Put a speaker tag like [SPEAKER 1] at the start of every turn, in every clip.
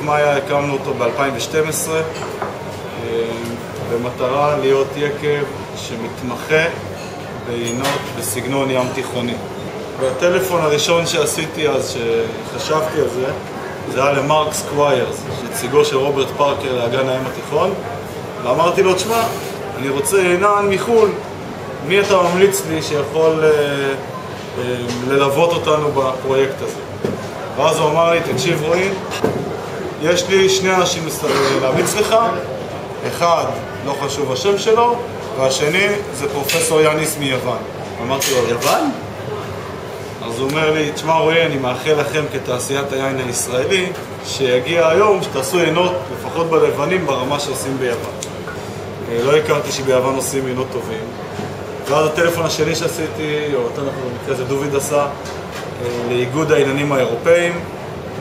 [SPEAKER 1] מאיה הקמנו אותו ב-2012 במטרה להיות יקב שמתמחה ביינות בסגנון ים תיכוני. והטלפון הראשון שעשיתי אז, שחשבתי על זה, זה היה למרק סקוויירס, נציגו של רוברט פרקר לאגן הים התיכון, ואמרתי לו, תשמע, אני רוצה עינן מחול, מי אתה ממליץ לי שיכול ללוות אותנו בפרויקט הזה? ואז הוא אמר לי, תקשיב רועי, יש לי שני אנשים להמליץ לך, אחד לא חשוב השם שלו, והשני זה פרופסור יאניס מיוון. אמרתי לו, יוון? אז הוא אומר לי, תשמע רועי, אני מאחל לכם כתעשיית היין הישראלי שיגיע היום שתעשו יינות, לפחות בלבנים, ברמה שעושים ביוון. לא הכרתי שביוון עושים יינות טובים. ואז הטלפון השני שעשיתי, או אנחנו במקרה זה דוביד עשה, לאיגוד העניינים האירופאים,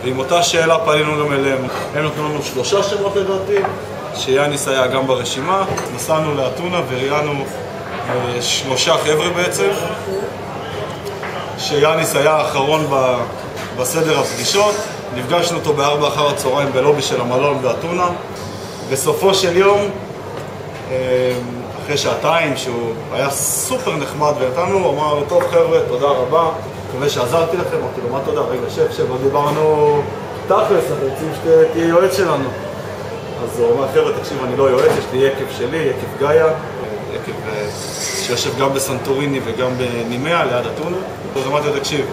[SPEAKER 1] ועם אותה שאלה פעלינו גם אליהם. הם נתנו לנו 3 שמות לדעתי, שיאניס היה גם ברשימה. נסענו לאתונה וראיינו 3 חבר'ה בעצם, שיאניס היה האחרון בסדר הפגישות. נפגשנו אותו ב-4 אחר הצהריים בלובי של המלון באתונה. בסופו של יום, אחרי 2 שהוא היה סופר נחמד ונתנו, הוא אמר, טוב חבר'ה, תודה רבה, מקווה שעזרתי לכם. אמרתי לו, מה תודה? רגע, שב, עוד דיברנו תכלס, אנחנו רוצים שתהיה יועץ שלנו. אז הוא אמר, חבר'ה, תקשיב, אני לא יועץ, יש לי יקב שלי, יקב גאיה, יקב שיושב גם בסנטוריני וגם בנימיה, ליד אתונה. אז אמרתי לו, תקשיב,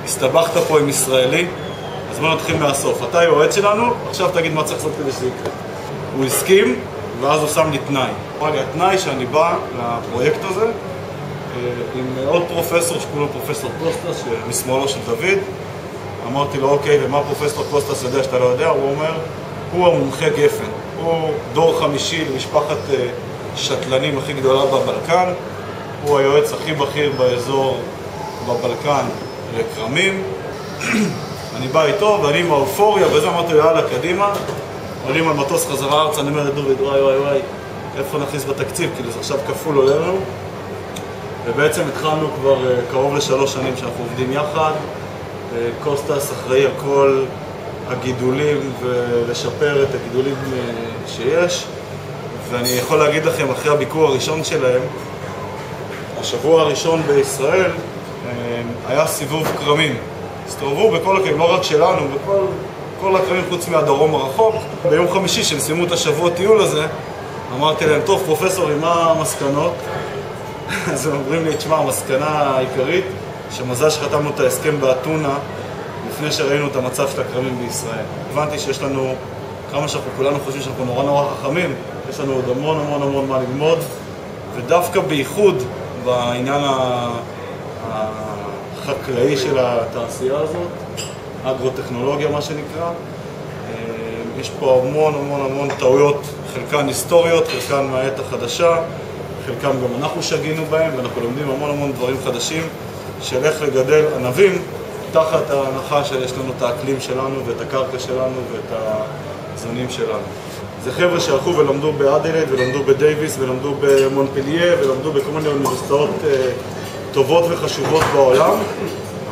[SPEAKER 1] הסתבכת פה עם ישראלי, אז בוא נתחיל מהסוף. אתה יועץ שלנו, עכשיו תגיד מה צריך לעשות כדי שזה יקרה. הוא הסכים, ואז הוא שם לי תנאי. אמר לי, התנאי שאני בא לפרויקט הזה, עם עוד פרופסור שקוראים לו פרופסור קוסטס, משמאלו של דוד. אמרתי לו, אוקיי, ומה פרופסור קוסטס יודע שאתה לא יודע? הוא אומר, הוא המומחה גפן. הוא דור 5 למשפחת שטלנים הכי גדולה בבלקן. הוא היועץ הכי בכיר באזור בבלקן לקרמים. אני בא איתו, ואני עם האופוריה, וזה אמרתי לו, יאללה, קדימה. עולים על מטוס חזרה ארצה, אני אומר לדוד, וואי, איפה נכניס בתקציב? כאילו זה עכשיו כפול עולה לנו. ובעצם התחלנו כבר קרוב ל3 שנים שאנחנו עובדים יחד. קוסטס אחראי על כל הגידולים ולשפר את הגידולים שיש. ואני יכול להגיד לכם, אחרי הביקור הראשון שלהם, השבוע הראשון בישראל, היה סיבוב קרמים. הסתובבו בכל הקרמים, לא רק שלנו, בכל הקרמים חוץ מהדרום הרחוק. ביום חמישי, שהם סיימו את השבוע טיול הזה, אמרתי להם, טוב פרופסורים, מה המסקנות? אז הם אומרים לי, תשמע, המסקנה העיקרית, שמזל שחתמנו את ההסכם באתונה, לפני שראינו את המצב של הקרמים בישראל. הבנתי שיש לנו, כמה שאנחנו כולנו חושבים שאנחנו נורא חכמים, יש לנו עוד המון מה ללמוד, ודווקא בייחוד בעניין החקלאי של התעשייה הזאת, אגרוטכנולוגיה מה שנקרא, יש פה המון טעויות, חלקן היסטוריות, חלקן מהעת החדשה, חלקם גם אנחנו שגינו בהם, ואנחנו לומדים המון דברים חדשים של איך לגדל ענבים תחת ההנחה שיש לנו את האקלים שלנו ואת הקרקע שלנו ואת הזנים שלנו. זה חבר'ה שהלכו ולמדו באדלייד ולמדו בדייביס ולמדו במונפליה ולמדו בכל מיני אוניברסיטאות טובות וחשובות בעולם,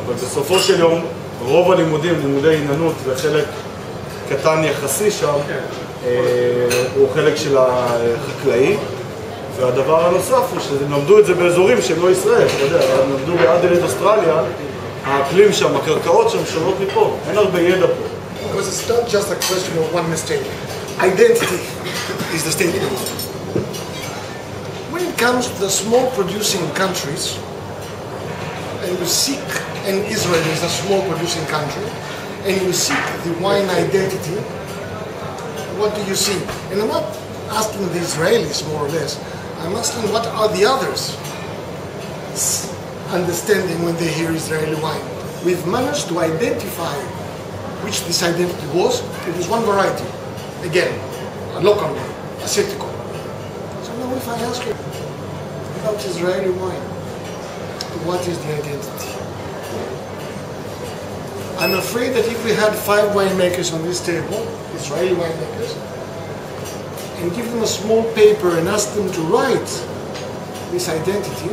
[SPEAKER 1] אבל בסופו של יום רוב הלימודים, לימודי עיננות וחלק קטן יחסי שם, הוא חלק של החקלאי. והדבר הנוסף הוא שהם למדו את זה באזורים שהם לא ישראל, אתה יודע, הם למדו באדלייד אוסטרליה, האקלים שם, הקרקעות שם שונות מפה, אין הרבה ידע פה.
[SPEAKER 2] Because it's not just a question of one mistake. Identity is the statement. When it comes to the small producing countries, and you seek, and Israel is a small producing country, and you seek the wine identity, what do you see? And I'm not asking the Israelis more or less, I'm asking what are the others understanding when they hear Israeli wine. We've managed to identify which this identity was. It was one variety. Again, a local one, a Sitiko. So now if I ask you about Israeli wine, what is the identity? I'm afraid that if we had 5 winemakers on this table, Israeli winemakers, and give them a small paper and ask them to write this identity,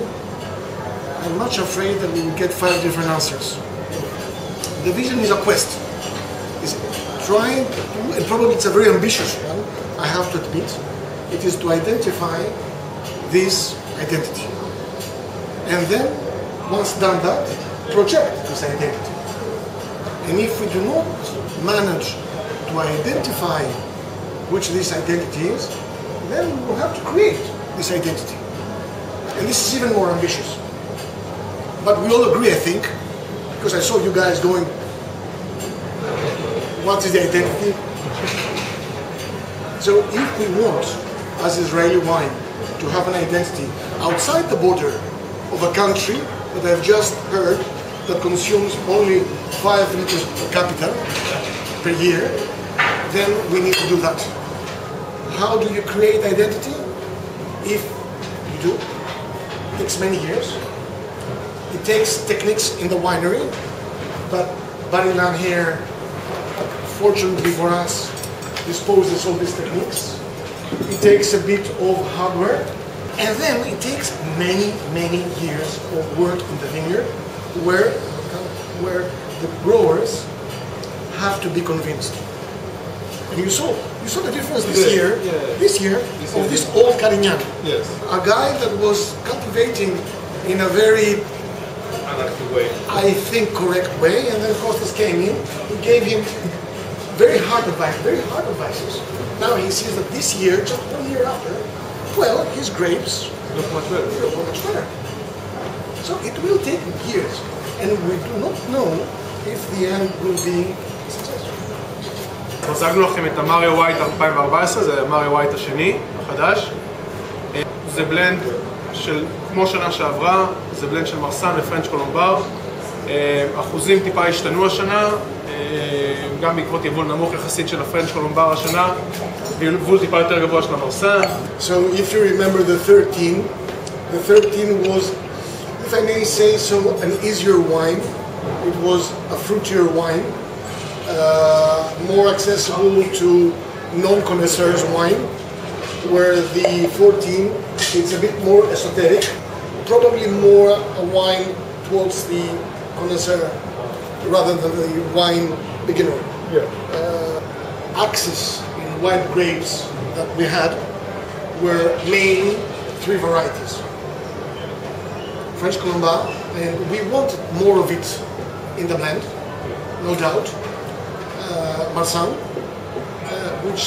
[SPEAKER 2] I'm much afraid that we will get 5 different answers. The vision is a quest, is trying, and probably it's a very ambitious one, I have to admit, it is to identify this identity. And then, once done that, project this identity. And if we do not manage to identify which this identity is, then we will have to create this identity. And this is even more ambitious. But we all agree, I think, because I saw you guys going, what is the identity? So if we want, as Israeli wine, to have an identity outside the border of a country that I've just heard that consumes only 5 liters per capita per year, then we need to do that. How do you create identity? If you do, it takes many years. It takes techniques in the winery, but Barilan here, fortunately for us, disposes of these techniques. It takes a bit of hardware, and then it takes many, many years of work in the vineyard where the growers have to be convinced. And you saw the difference this year of this old Carignan.
[SPEAKER 1] Yes.
[SPEAKER 2] A guy that was cultivating in a very, I think, correct way, and then Costas came in, he gave him very hard advices. Now he sees that this year, just 1 year after, well, his grapes
[SPEAKER 1] look much better.
[SPEAKER 2] look much better. So it will take years, and we do not know if the end will be successful.
[SPEAKER 3] הצגנו לכם את המריה ווייט 2014, זה המריה ווייט השני, החדש. זה בלנד של, כמו שנה שעברה, זה בלנד של מרסן ופרנץ' קולומבר. אחוזים טיפה השתנו השנה, גם בעקבות יבול נמוך יחסית של הפרנץ' קולומבר השנה, ויבול טיפה יותר גבוה של המרסן.
[SPEAKER 2] So if you remember the 13 was, if I may say so, an easier wine. It was a fruitier wine, more accessible to non-connoisseurs wine, where the 14 is a bit more esoteric, probably more a wine towards the connoisseur rather than the wine beginner.
[SPEAKER 1] Yeah.
[SPEAKER 2] Axes in white grapes that we had were mainly 3 varieties. French Colomba, and we wanted more of it in the blend, no doubt. Marsan, which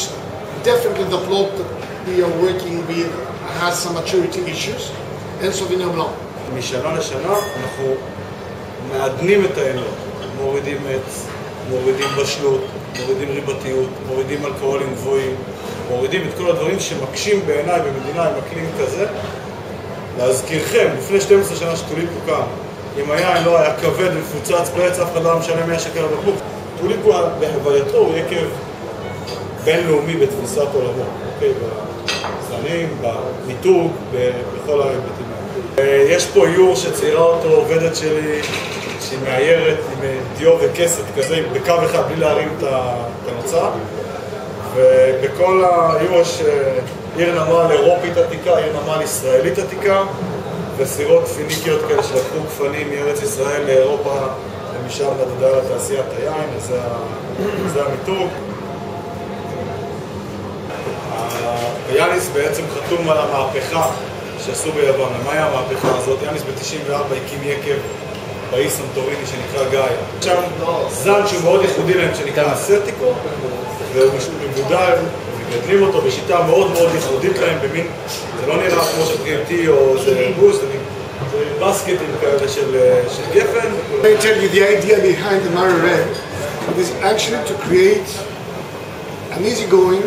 [SPEAKER 2] definitely the plot that we are working with has some maturity issues, and Sauvignon Blanc.
[SPEAKER 1] משנה לשנה אנחנו מעדנים את העינות, מורידים עץ, מורידים בשלות, מורידים ריבתיות, מורידים אלכוהולים גבוהים, מורידים את כל הדברים שמקשים בעיניי במדינה עם אקלים כזה. להזכירכם, לפני 12 שנה שטוליפו קם, אם היין לא היה כבד ומפוצץ בעץ, אף אחד לא משנה 100 שקל לבקבוק. טוליפו בהווייתו הוא יקב בינלאומי בתפיסת עולמו, אוקיי? בזנים, במיתוג, בכל ההיבטים האלה. יש פה איור שציירה אותו עובדת שלי, שהיא מאיירת עם דיו וכסת כזה, בקו אחד, בלי להרים את הנוצה. ובכל האיור יש עיר נמל אירופית עתיקה, עיר נמל ישראלית עתיקה, וסירות פיניקיות כאלה שלקחו גפנים מארץ ישראל לאירופה, ומשם נדדה לתעשיית היין, זה המיתוג. יאניס בעצם חתום על המהפכה שעשו ביוון. מה היה המהפכה הזאת? יאניס ב-94 הקים יקב באי סנטוריני שנקרא גאיה. שם זן שהוא מאוד ייחודי להם שנקרא אסטיקו, והוא מבודל, מגדלים אותו בשיטה מאוד מאוד ייחודית להם, במין, זה לא נראה כמו שפרימתי או זה בוסט, זה בסקטים כאלה של גפן.
[SPEAKER 2] I tell you the idea behind the Mara Red is actually to create an easygoing,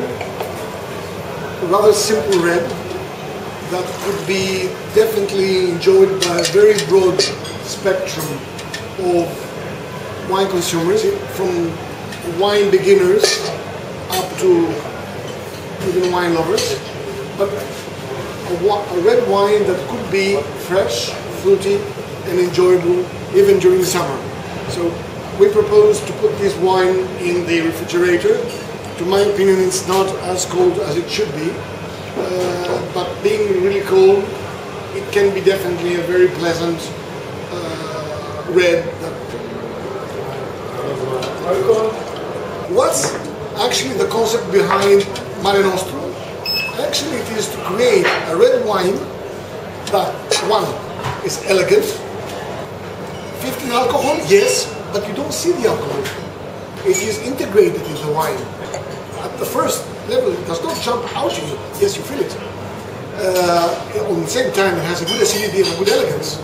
[SPEAKER 2] rather simple red that could be definitely enjoyed by a very broad spectrum of wine consumers, from wine beginners up to even wine lovers, but a red wine that could be fresh, fruity and enjoyable even during summer. So we propose to put this wine in the refrigerator. To my opinion, it's not as cold as it should be, but being really cold, it can be definitely a very pleasant red. What's actually the concept behind Mare Nostrum. Actually, it is to create a red wine that, one, is elegant. 15 alcohol, yes, but you don't see the alcohol. It is integrated in the wine. At the first level, it does not jump out at you. Yes, you feel it. On the same time, it has a good acidity and a good elegance.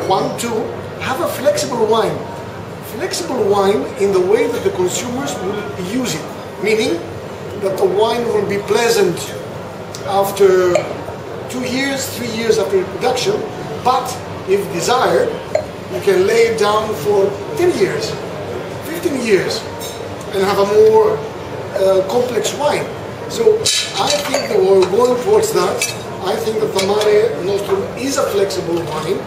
[SPEAKER 2] One, two, have a flexible wine. Flexible wine in the way that the consumers will use it. Meaning that the wine will be pleasant after 2 years, 3 years after production, but if desired, you can lay it down for 10 years, 15 years, and have a more complex wine. So I think that we're going towards that. I think that the Mare Nostrum is a flexible wine.